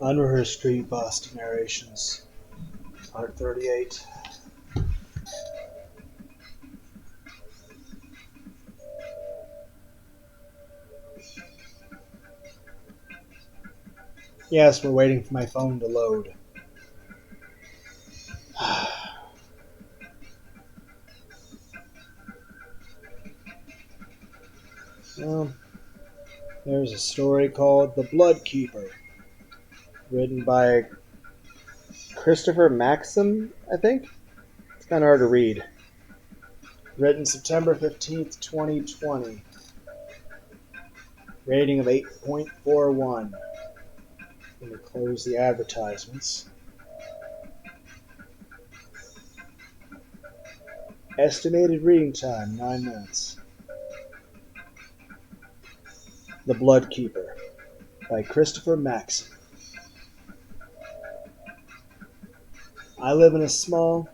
Unrehearsed creepypasta narrations, part 38. Yes, we're waiting for my phone to load. Well, there's a story called The Blood Keeper, written by Christopher Maxim, I think. It's kind of hard to read. Written September 15th, 2020. Rating of 8.41. Let me close the advertisements. Estimated reading time 9 minutes. The Blood Keeper by Christopher Maxim. I live in a small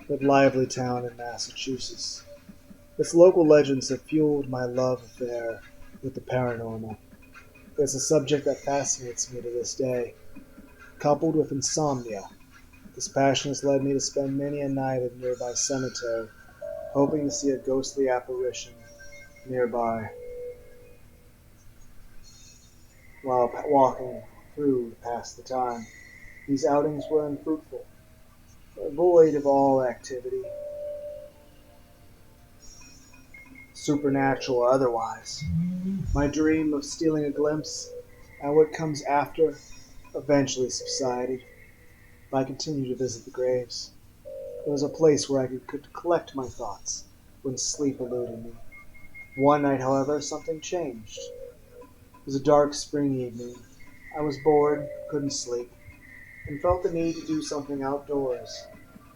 but lively town in Massachusetts. Its local legends have fueled my love affair with the paranormal. It's a subject that fascinates me to this day. Coupled with insomnia, this passion has led me to spend many a night at a nearby cemetery, hoping to see a ghostly apparition nearby while walking through to pass the time. These outings were unfruitful, void of all activity, supernatural or otherwise. My dream of stealing a glimpse at what comes after eventually subsided. I continued to visit the graves. It was a place where I could collect my thoughts when sleep eluded me. One night, however, something changed. It was a dark spring evening. I was bored, couldn't sleep, and felt the need to do something outdoors,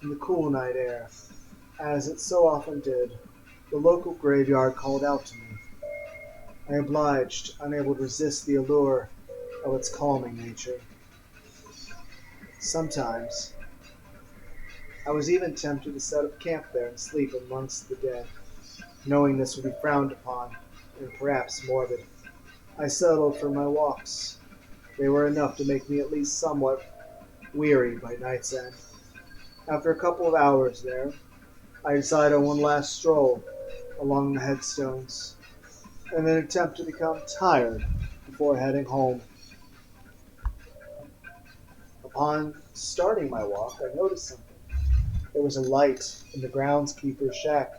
in the cool night air. As it so often did, the local graveyard called out to me. I obliged, unable to resist the allure of its calming nature. Sometimes, I was even tempted to set up camp there and sleep amongst the dead, knowing this would be frowned upon and perhaps morbid. I settled for my walks. They were enough to make me at least somewhat weary by night's end. After a couple of hours there, I decided on one last stroll along the headstones, and then attempt to become tired before heading home. Upon starting my walk, I noticed something. There was a light in the groundskeeper's shack.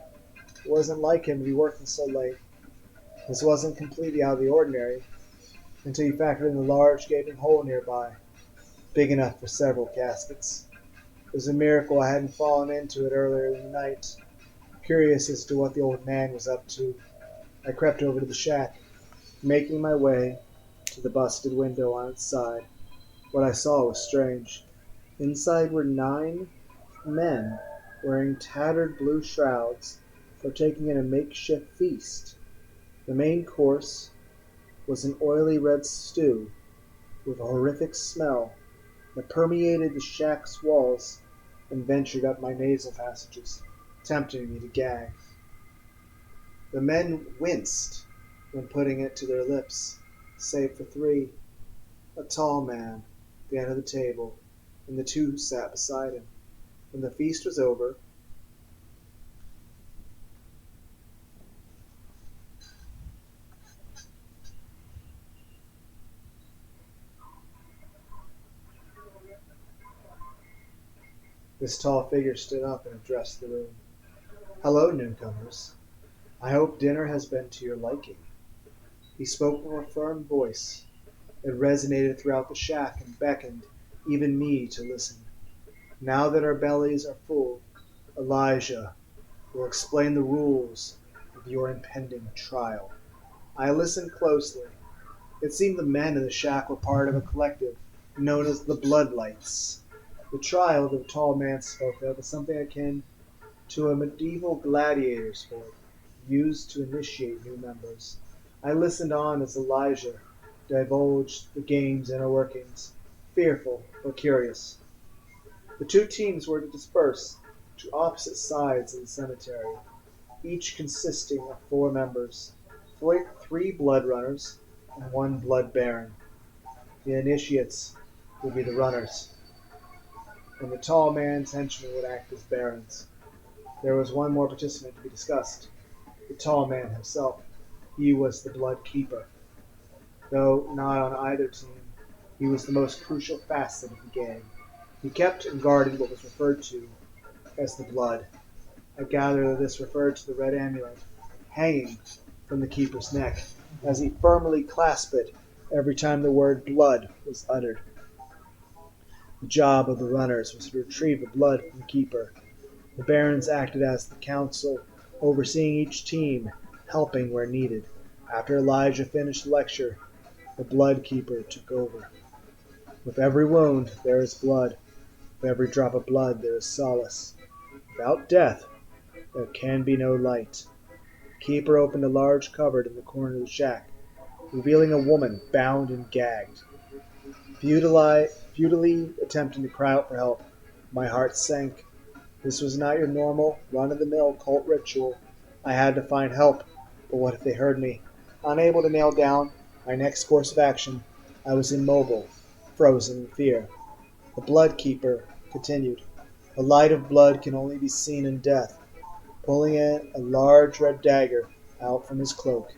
It wasn't like him to be working so late. This wasn't completely out of the ordinary until you factored in the large gaping hole nearby, big enough for several caskets. It was a miracle I hadn't fallen into it earlier in the night. Curious as to what the old man was up to, I crept over to the shack, making my way to the busted window on its side. What I saw was strange. Inside were 9 men wearing tattered blue shrouds, partaking in a makeshift feast. The main course was an oily red stew with a horrific smell that permeated the shack's walls and ventured up my nasal passages, tempting me to gag. The men winced when putting it to their lips, save for three: a tall man at the end of the table, and the two who sat beside him. When the feast was over, this tall figure stood up and addressed the room. "Hello, newcomers. I hope dinner has been to your liking." He spoke with a firm voice. It resonated throughout the shack and beckoned even me to listen. Now that our bellies are full, Elijah will explain the rules of your impending trial. I listened closely. It seemed the men in the shack were part of a collective known as the Bloodlights. The trial the tall man spoke of was something akin to a medieval gladiator sport used to initiate new members. I listened on as Elijah divulged the game's inner workings, fearful but curious. The two teams were to disperse to opposite sides of the cemetery, each consisting of 4 members, three blood runners and one blood baron. The initiates would be the runners, and the tall man's henchmen would act as barons. There was one more participant to be discussed, the tall man himself. He was the blood keeper. Though not on either team, he was the most crucial facet of the game. He kept and guarded what was referred to as the blood. I gather that this referred to the red amulet hanging from the keeper's neck, as he firmly clasped it every time the word blood was uttered. The job of the runners was to retrieve the blood from the keeper. The barons acted as the council, overseeing each team, helping where needed. After Elijah finished the lecture, the blood keeper took over. With every wound there is blood. With every drop of blood there is solace. Without death there can be no light. The keeper opened a large cupboard in the corner of the shack, revealing a woman bound and gagged. Futilely attempting to cry out for help, my heart sank. This was not your normal, run-of-the-mill cult ritual. I had to find help, but what if they heard me? Unable to nail down my next course of action, I was immobile, frozen in fear. The blood keeper continued. The light of blood can only be seen in death. Pulling a large red dagger out from his cloak,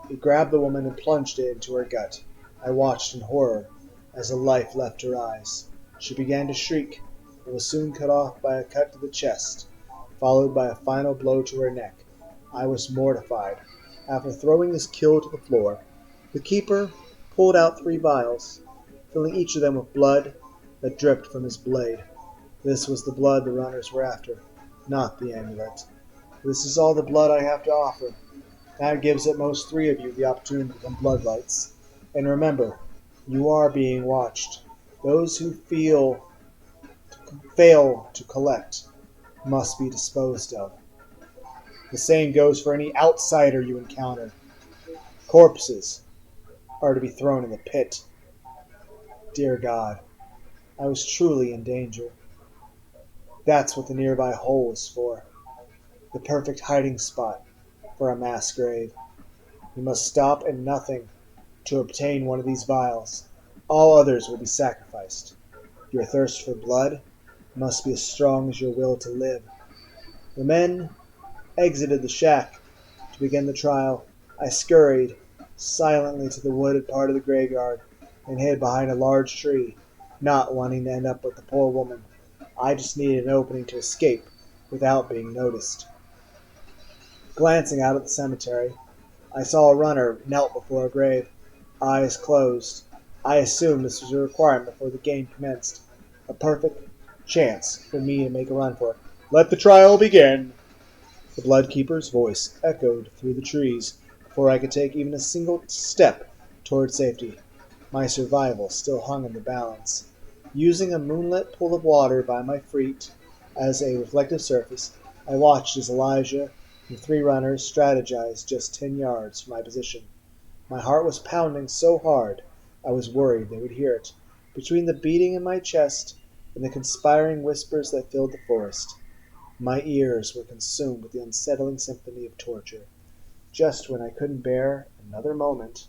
he grabbed the woman and plunged it into her gut. I watched in horror as the life left her eyes. She began to shriek and was soon cut off by a cut to the chest, followed by a final blow to her neck. I was mortified. After throwing this kill to the floor, the keeper pulled out 3 vials, filling each of them with blood that dripped from his blade. This was the blood the runners were after, not the amulet. This is all the blood I have to offer. That gives at most 3 of you the opportunity to become bloodlights. And remember, you are being watched. Those who fail to collect must be disposed of. The same goes for any outsider you encounter. Corpses are to be thrown in the pit. Dear God, I was truly in danger. That's what the nearby hole was for. The perfect hiding spot for a mass grave. You must stop at nothing to obtain one of these vials. All others will be sacrificed. Your thirst for blood must be as strong as your will to live. The men exited the shack to begin the trial. I scurried silently to the wooded part of the graveyard and hid behind a large tree, not wanting to end up with the poor woman. I just needed an opening to escape without being noticed. Glancing out at the cemetery, I saw a runner knelt before a grave, eyes closed. I assumed this was a requirement before the game commenced. A perfect chance for me to make a run for it. Let the trial begin! The bloodkeeper's voice echoed through the trees before I could take even a single step toward safety. My survival still hung in the balance. Using a moonlit pool of water by my feet as a reflective surface, I watched as Elijah and 3 runners strategized just 10 yards from my position. My heart was pounding so hard I was worried they would hear it. Between the beating in my chest and the conspiring whispers that filled the forest, my ears were consumed with the unsettling symphony of torture. Just when I couldn't bear another moment,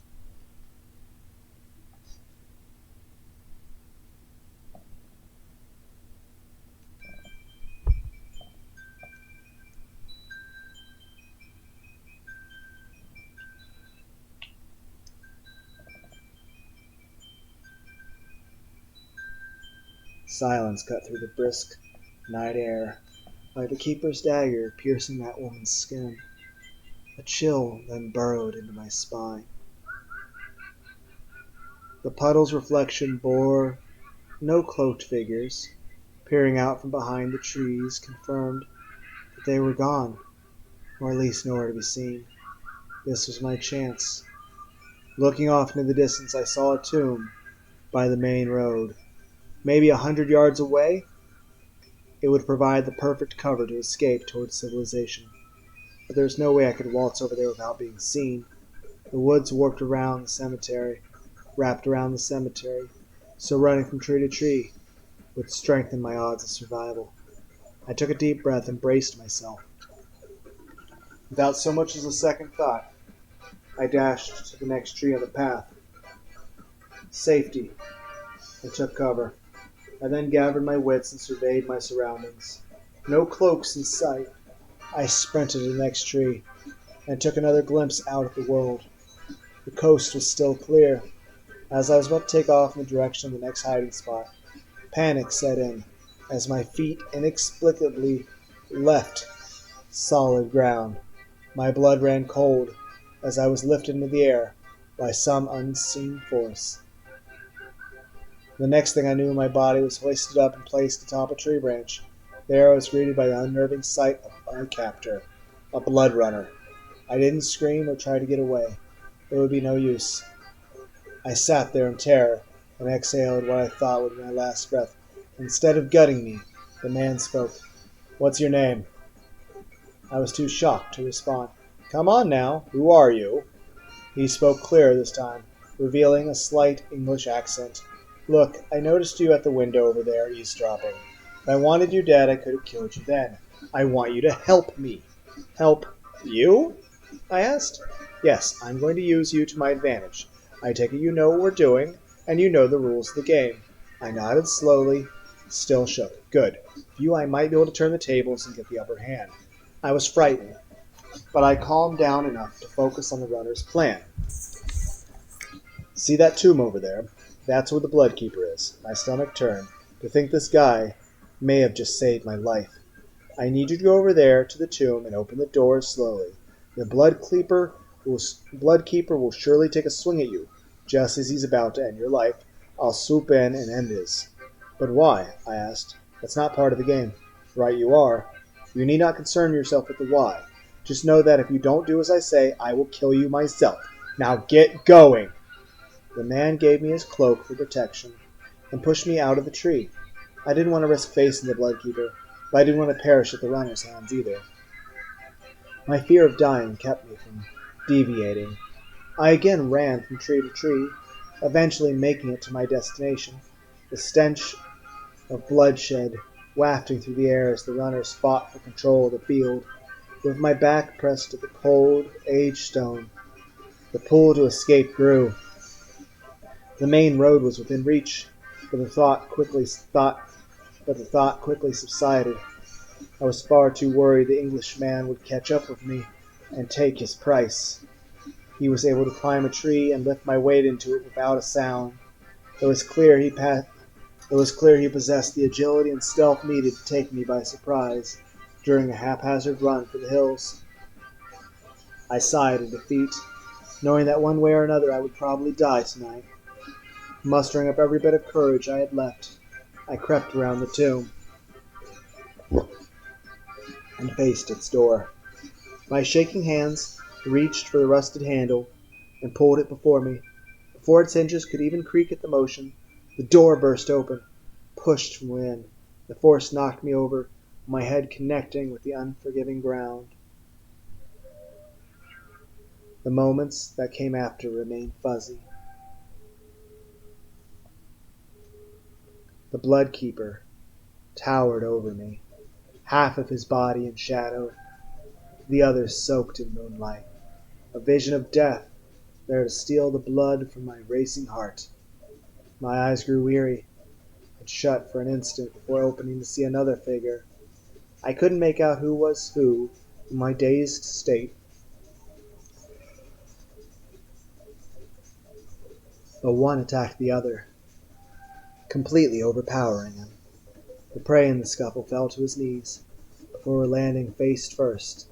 silence cut through the brisk night air, like the keeper's dagger piercing that woman's skin. A chill then burrowed into my spine. The puddle's reflection bore no cloaked figures. Peering out from behind the trees confirmed that they were gone, or at least nowhere to be seen. This was my chance. Looking off into the distance, I saw a tomb by the main road. Maybe 100 yards away, it would provide the perfect cover to escape towards civilization. But there was no way I could waltz over there without being seen. The woods wrapped around the cemetery, so running from tree to tree would strengthen my odds of survival. I took a deep breath and braced myself. Without so much as a second thought, I dashed to the next tree on the path. Safety I took cover. I then gathered my wits and surveyed my surroundings. No cloaks in sight. I sprinted to the next tree and took another glimpse out at the world. The coast was still clear. As I was about to take off in the direction of the next hiding spot, panic set in as my feet inexplicably left solid ground. My blood ran cold as I was lifted into the air by some unseen force. The next thing I knew, my body was hoisted up and placed atop a tree branch. There I was greeted by the unnerving sight of my captor, a blood runner. I didn't scream or try to get away. It would be no use. I sat there in terror and exhaled what I thought would be my last breath. Instead of gutting me, the man spoke. "What's your name?" I was too shocked to respond. "Come on now, who are you?" He spoke clearer this time, revealing a slight English accent. "Look, I noticed you at the window over there, eavesdropping. If I wanted you dead, I could have killed you then. I want you to help me." "Help you?" I asked. "Yes, I'm going to use you to my advantage. I take it you know what we're doing, and you know the rules of the game." I nodded slowly, still shook. "Good. With you, I might be able to turn the tables and get the upper hand." I was frightened, but I calmed down enough to focus on the runner's plan. "See that tomb over there? That's where the blood keeper is." My stomach turned. To think this guy may have just saved my life. "I need you to go over there to the tomb and open the door slowly. The blood keeper will surely take a swing at you, just as he's about to end your life. I'll swoop in and end his." "But why?" I asked. "That's not part of the game." "Right you are. You need not concern yourself with the why. Just know that if you don't do as I say, I will kill you myself. Now get going!" The man gave me his cloak for protection and pushed me out of the tree. I didn't want to risk facing the blood keeper, but I didn't want to perish at the runner's hands either. My fear of dying kept me from deviating. I again ran from tree to tree, eventually making it to my destination. The stench of bloodshed wafting through the air as the runners fought for control of the field. With my back pressed to the cold, aged stone, the pull to escape grew. The main road was within reach, but the thought quickly subsided. I was far too worried the Englishman would catch up with me and take his price. He was able to climb a tree and lift my weight into it without a sound. It was clear he possessed the agility and stealth needed to take me by surprise during a haphazard run for the hills. I sighed in defeat, knowing that one way or another I would probably die tonight. Mustering up every bit of courage I had left, I crept around the tomb and faced its door. My shaking hands reached for the rusted handle and pulled it before me. Before its hinges could even creak at the motion, the door burst open, pushed from within. The force knocked me over, my head connecting with the unforgiving ground. The moments that came after remained fuzzy. The blood keeper towered over me, half of his body in shadow, the other soaked in moonlight. A vision of death, there to steal the blood from my racing heart. My eyes grew weary and shut for an instant before opening to see another figure. I couldn't make out who was who in my dazed state, but one attacked the other, completely overpowering him. The prey in the scuffle fell to his knees before landing face first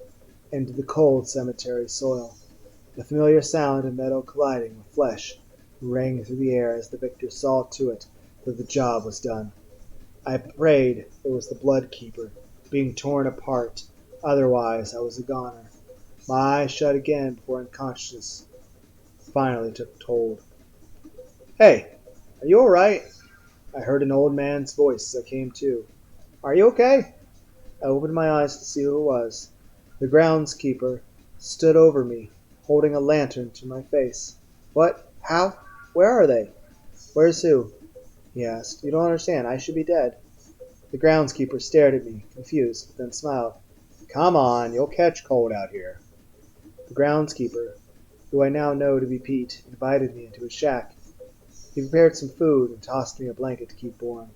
into the cold cemetery soil. The familiar sound of metal colliding with flesh rang through the air as the victor saw to it that the job was done. I prayed it was the blood keeper being torn apart, otherwise I was a goner. My eyes shut again before unconsciousness finally took hold. "Hey, are you all right?" I heard an old man's voice as I came to. "Are you okay?" I opened my eyes to see who it was. The groundskeeper stood over me, holding a lantern to my face. "What? How? Where are they?" "Where's who?" he asked. "You don't understand. I should be dead." The groundskeeper stared at me, confused, but then smiled. "Come on, you'll catch cold out here." The groundskeeper, who I now know to be Pete, invited me into his shack. He prepared some food and tossed me a blanket to keep warm.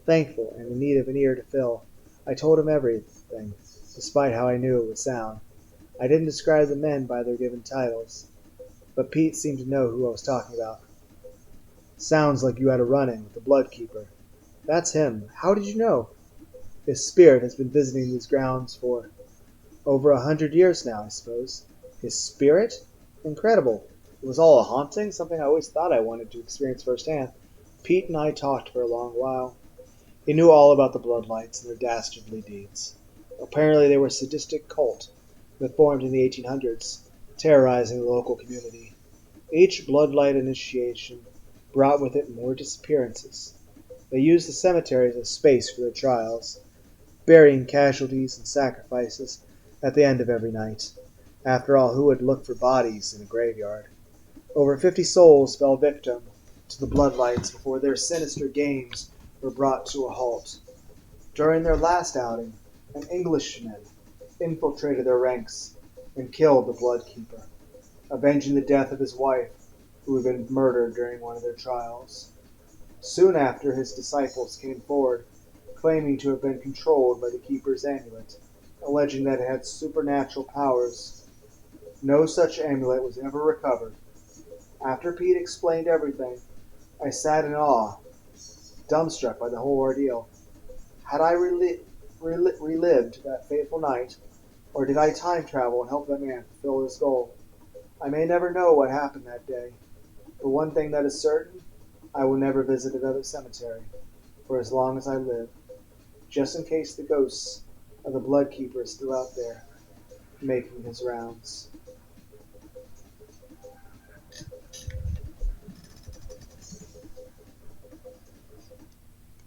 Thankful and in need of an ear to fill, I told him everything, despite how I knew it would sound. I didn't describe the men by their given titles, but Pete seemed to know who I was talking about. Sounds like you had a run-in with the Blood Keeper. That's him. How did you know? His spirit has been visiting these grounds for over 100 years now, I suppose. His spirit? Incredible. It was all a haunting, something I always thought I wanted to experience firsthand. Pete and I talked for a long while. He knew all about the Bloodlights and their dastardly deeds. Apparently they were a sadistic cult that formed in the 1800s, terrorizing the local community. Each Bloodlight initiation brought with it more disappearances. They used the cemeteries as space for their trials, burying casualties and sacrifices at the end of every night. After all, who would look for bodies in a graveyard? Over 50 souls fell victim to the Bloodlights before their sinister games were brought to a halt. During their last outing, an Englishman infiltrated their ranks and killed the Blood Keeper, avenging the death of his wife, who had been murdered during one of their trials. Soon after, his disciples came forward, claiming to have been controlled by the Keeper's amulet, alleging that it had supernatural powers. No such amulet was ever recovered. After Pete explained everything, I sat in awe, dumbstruck by the whole ordeal. Had I relived that fateful night, or did I time travel and help that man fulfill his goal? I may never know what happened that day, but one thing that is certain, I will never visit another cemetery for as long as I live, just in case the ghosts of the Blood Keeper is still out there, making his rounds.